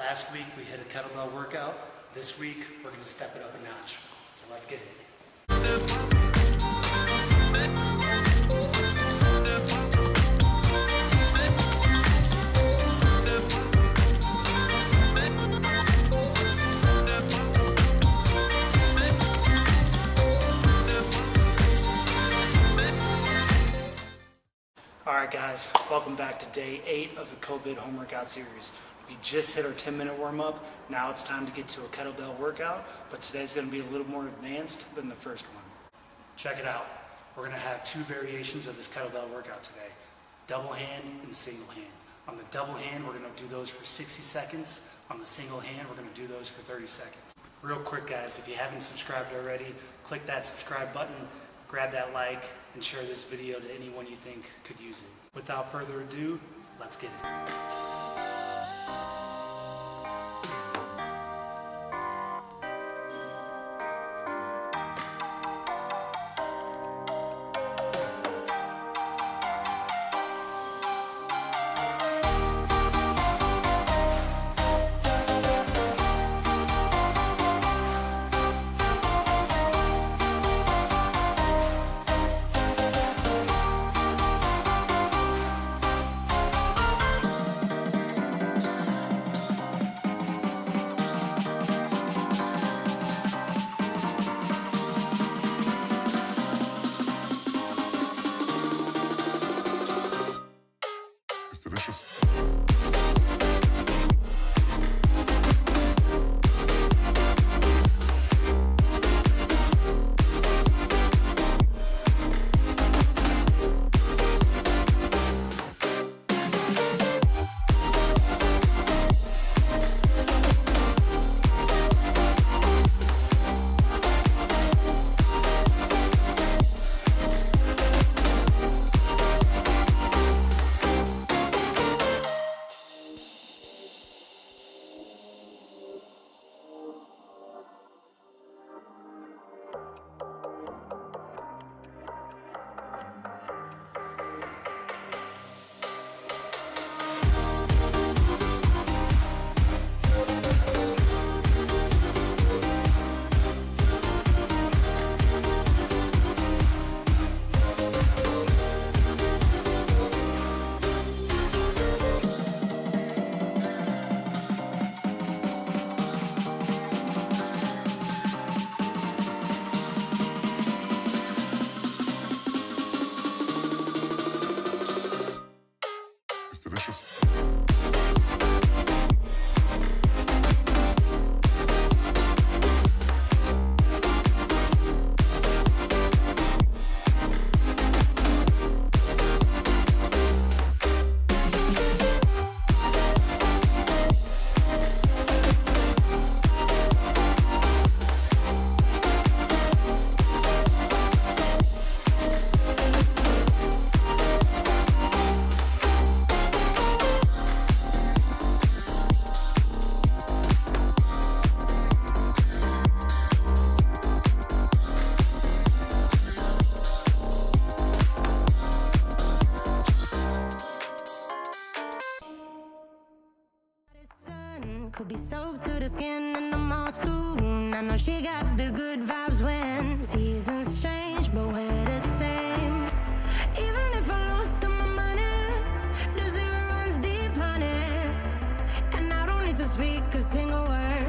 Last week we hit a kettlebell workout. This week we're going to step it up a notch. So let's get it. Alright guys, welcome back to day 8 of the COVID home workout series. We just hit our 10-minute warm-up. Now it's time to get to a kettlebell workout, but today's going to be a little more advanced than the first one. Check it out. We're going to have 2 variations of this kettlebell workout today. Double hand and single hand. On the double hand, we're going to do those for 60 seconds. On the single hand, we're going to do those for 30 seconds. Real quick guys, if you haven't subscribed already, click that subscribe button, grab that like, and share this video to anyone you think could use it. Without further ado, let's get it. Delicious. Delicious. Could be soaked to the skin and I'm all soon. I know she got the good vibes when seasons change, but we're the same. Even if I lost all my money, the zero runs deep, honey. And I don't need to speak a single word.